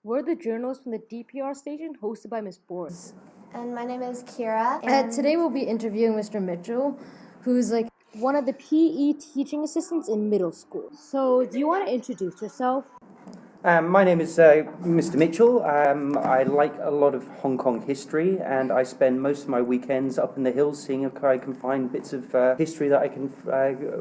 We're the journalists from the DPR station hosted by Ms. Boris. And my name is Keira. And today we'll be interviewing Mr. Mitchell, who's like one of the PE teaching assistants in middle school. So, do you want to introduce yourself? My name is Mr. Mitchell. I like a lot of Hong Kong history, and I spend most of my weekends up in the hills seeing if I can find bits of history that I can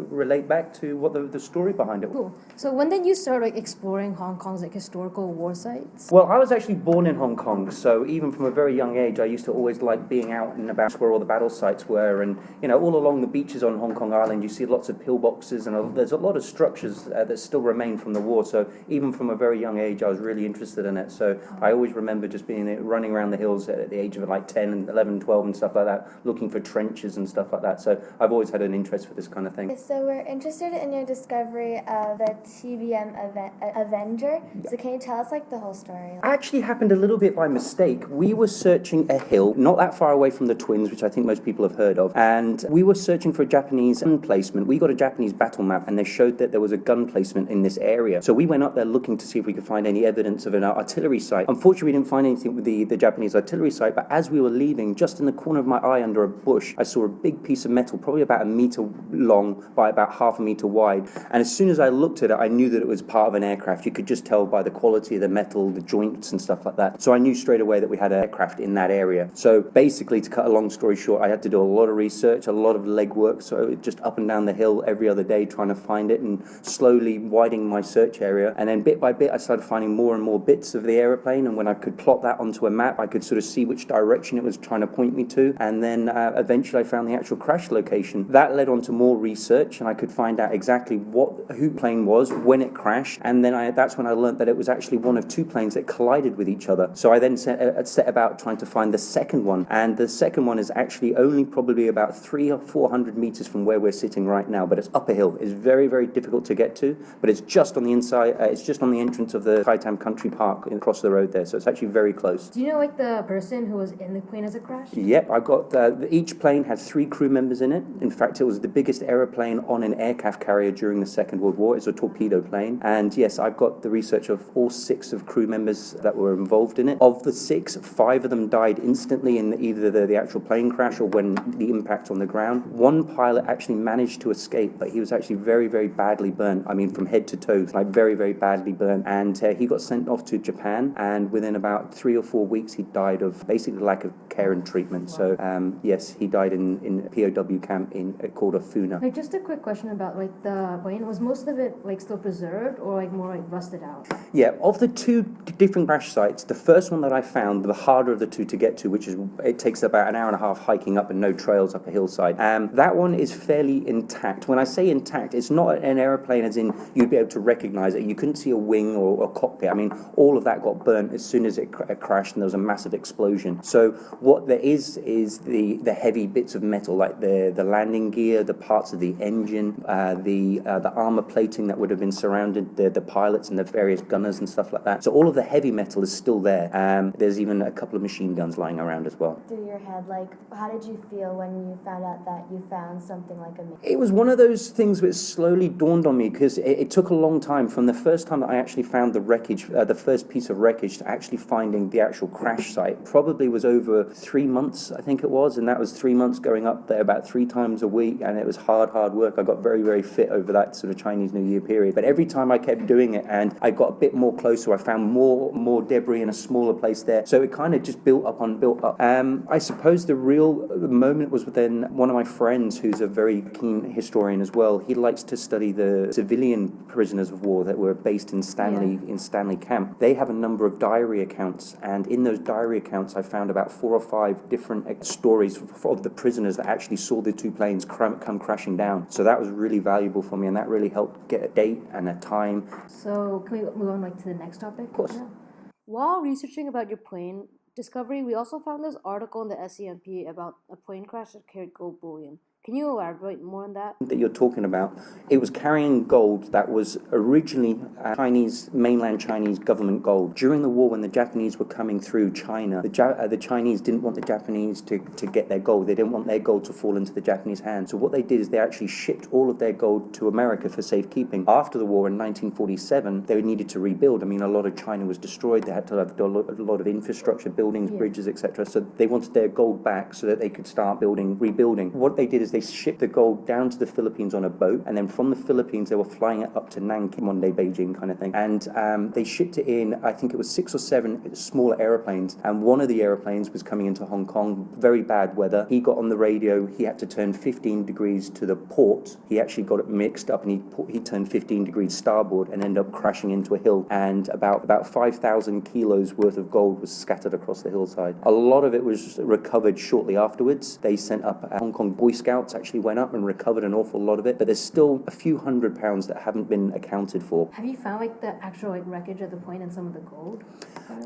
relate back to what the story behind it. Cool. So when did you start exploring Hong Kong's historical war sites? Well, I was actually born in Hong Kong, so even from a very young age, I used to always like being out and about where all the battle sites were, and all along the beaches on Hong Kong Island, you see lots of pillboxes, and there's a lot of structures that still remain from the war. So even from a very young age, I was really interested in it. So I always remember just running around the hills at the age of like 10 and 11, 12 and stuff like that, looking for trenches and stuff like that. So I've always had an interest for this kind of thing. So we're interested in your discovery of the TBM Avenger. So can you tell us the whole story? It actually happened a little bit by mistake. We were searching a hill not that far away from the Twins, which I think most people have heard of, and we were searching for a Japanese gun placement. We got a Japanese battle map, and they showed that there was a gun placement in this area. So we went up there looking to see if we could find any evidence of an artillery site. Unfortunately, we didn't find anything with the Japanese artillery site, but as we were leaving, just in the corner of my eye under a bush, I saw a big piece of metal, probably about 1 meter long by about half a meter wide. And as soon as I looked at it, I knew that it was part of an aircraft. You could just tell by the quality of the metal, the joints and stuff like that. So I knew straight away that we had an aircraft in that area. So basically, to cut a long story short, I had to do a lot of research, a lot of legwork, so just up and down the hill every other day trying to find it and slowly widening my search area. And then bit by bit, I started finding more and more bits of the aeroplane, and when I could plot that onto a map, I could sort of see which direction it was trying to point me to, and then eventually I found the actual crash location. That led on to more research, and I could find out exactly who the plane was, when it crashed, and then that's when I learned that it was actually one of two planes that collided with each other. So I then set about trying to find the second one, and the second one is actually only probably about 300 or 400 meters from where we're sitting right now, but it's up a hill. It's very, very difficult to get to, but it's just on the inside, it's just on the entrance of the Kai Country Park across the road there, so it's actually very close. Do you know the person who was in the plane as it crashed? Yep, I got each plane had 3 crew members in it. In fact, it was the biggest aeroplane on an aircraft carrier during the Second World War. It's a torpedo plane, and yes, I've got the research of all 6 of crew members that were involved in it. Of the 6, 5 of them died instantly in either the actual plane crash or when the impact on the ground. One pilot actually managed to escape, but he was actually very, very badly burnt. I mean, from head to toe, very, very badly burnt, and he got sent off to Japan, and within about 3 or 4 weeks he died of basically lack of care and treatment. Wow. So yes, he died in a POW camp called Afuna. Just a quick question about the plane. Was most of it still preserved or more rusted out? Yeah, of the 2 different crash sites, the first one that I found, the harder of the 2 to get to, which is it takes about an hour and a half hiking up and no trails up a hillside. That one is fairly intact. When I say intact, it's not an aeroplane as in you'd be able to recognize it. You couldn't see a wing or a cockpit. I mean, all of that got burnt as soon as it crashed, and there was a massive explosion. So what there is the heavy bits of metal, like the landing gear, the parts of the engine, the armor plating that would have been surrounded the pilots and the various gunners and stuff like that. So all of the heavy metal is still there. There's even a couple of machine guns lying around as well. Through your head, how did you feel when you found out that you found something like a... It was one of those things which slowly dawned on me, because it took a long time from the first time that I actually found the wreckage, the first piece of wreckage, to actually finding the actual crash site. Probably was over 3 months, I think it was, and that was 3 months going up there about 3 times a week, and it was hard work. I got very, very fit over that sort of Chinese New Year period. But every time I kept doing it and I got a bit more closer, I found more debris in a smaller place there. So it kind of just built up. I suppose the real moment was when one of my friends, who's a very keen historian as well, he likes to study the civilian prisoners of war that were based in Stanley Camp. They have a number of diary accounts, and in those diary accounts I found about 4 or 5 different stories of the prisoners that actually saw the 2 planes come crashing down. So that was really valuable for me, and that really helped get a date and a time. So can we move on to the next topic? Of course. Yeah. While researching about your plane discovery, we also found this article in the SCMP about a plane crash that carried gold bullion. Can you elaborate more on that? That you're talking about, it was carrying gold that was originally mainland Chinese government gold. During the war, when the Japanese were coming through China, the Chinese didn't want the Japanese to get their gold. They didn't want their gold to fall into the Japanese hands. So what they did is they actually shipped all of their gold to America for safekeeping. After the war in 1947, they needed to rebuild. I mean, a lot of China was destroyed. They had to have a lot of infrastructure, buildings, bridges, etc. So they wanted their gold back so that they could start rebuilding. What they did is they shipped the gold down to the Philippines on a boat, and then from the Philippines they were flying it up to Nanking, one day Beijing kind of thing, and they shipped it in, I think it was 6 or 7 smaller aeroplanes, and one of the aeroplanes was coming into Hong Kong, very bad weather. He got on the radio, he had to turn 15 degrees to the port. He actually got it mixed up, and he turned 15 degrees starboard and ended up crashing into a hill, and about 5,000 kilos worth of gold was scattered across the hillside. A lot of it was recovered shortly afterwards. They sent up Hong Kong Boy Scouts, actually went up and recovered an awful lot of it, but there's still a few £100 that haven't been accounted for. Have you found like the actual wreckage of the plane and some of the gold?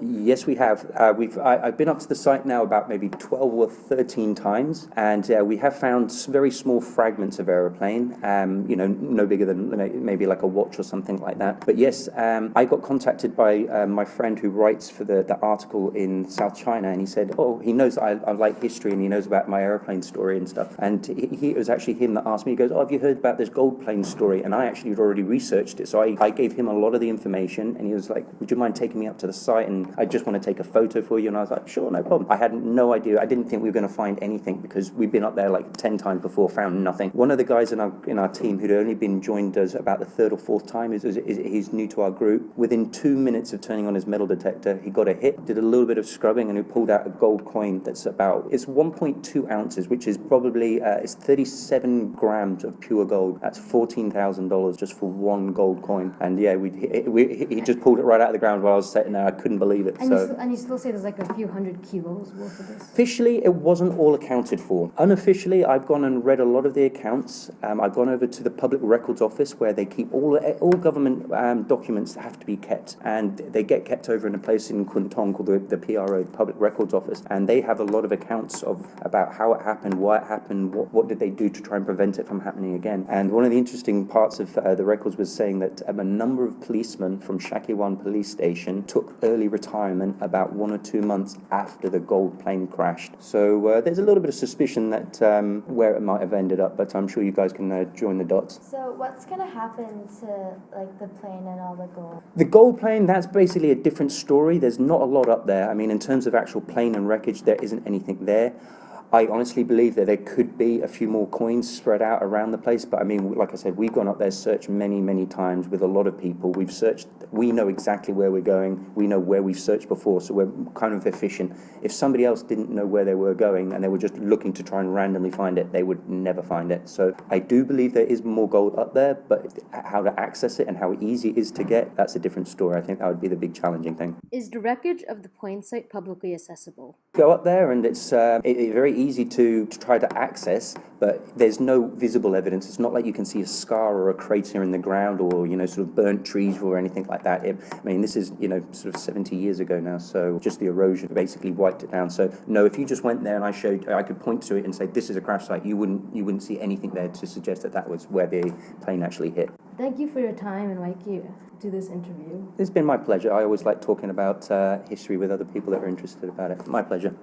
Yes, we have. I've been up to the site now about maybe 12 or 13 times, and we have found very small fragments of aeroplane. No bigger than maybe like a watch or something like that. But yes, I got contacted by my friend who writes for the article in South China, and he said, he knows I like history, and he knows about my aeroplane story and stuff. And it was actually him that asked me. He goes, have you heard about this gold plane story? And I actually had already researched it, so I gave him a lot of the information, and he was like, would you mind taking me up to the site, and I just want to take a photo for you? And I was like, sure, no problem. I had no idea. I didn't think we were going to find anything, because we've been up there like 10 times before, found nothing. One of the guys in our team who'd only been joined us about the 3rd or 4th time, he's new to our group. Within 2 minutes of turning on his metal detector, he got a hit, did a little bit of scrubbing, and he pulled out a gold coin that's it's 1.2 ounces, which is probably it's 37 grams of pure gold. That's $14,000 just for one gold coin. And yeah, he just pulled it right out of the ground while I was sitting there. I couldn't believe it. And you still say there's like a few hundred kilos worth of this? Officially, it wasn't all accounted for. Unofficially, I've gone and read a lot of the accounts. I've gone over to the Public Records Office, where they keep all government documents that have to be kept, and they get kept over in a place in Kwun Tong called the PRO, the Public Records Office, and they have a lot of accounts about how it happened, why it happened, what did they do to try and prevent it from happening again. And one of the interesting parts of the records was saying that a number of policemen from Shakiwan police station took early retirement about 1 or 2 months after the gold plane crashed. So there's a little bit of suspicion that where it might have ended up, but I'm sure you guys can join the dots. So what's going to happen to like the plane and all the gold? The gold plane, that's basically a different story. There's not a lot up there. I mean, in terms of actual plane and wreckage, there isn't anything there. I honestly believe that there could be a few more coins spread out around the place, but I mean, like I said, we've gone up there, searched many, many times with a lot of people. We've searched, we know exactly where we're going, we know where we've searched before, so we're kind of efficient. If somebody else didn't know where they were going and they were just looking to try and randomly find it, they would never find it. So I do believe there is more gold up there, but how to access it and how easy it is to get, that's a different story. I think that would be the big challenging thing. Is the wreckage of the plane site publicly accessible? Go up there and it's very easy to try to access, but there's no visible evidence. It's not like you can see a scar or a crater in the ground, or sort of burnt trees or anything like that. This is sort of 70 years ago now, so just the erosion basically wiped it down. So no, if you just went there and I could point to it and say this is a crash site, you wouldn't see anything there to suggest that was where the plane actually hit. Thank you for your time and Keira, to do this interview. It's been my pleasure. I always like talking about history with other people that are interested about it. My pleasure.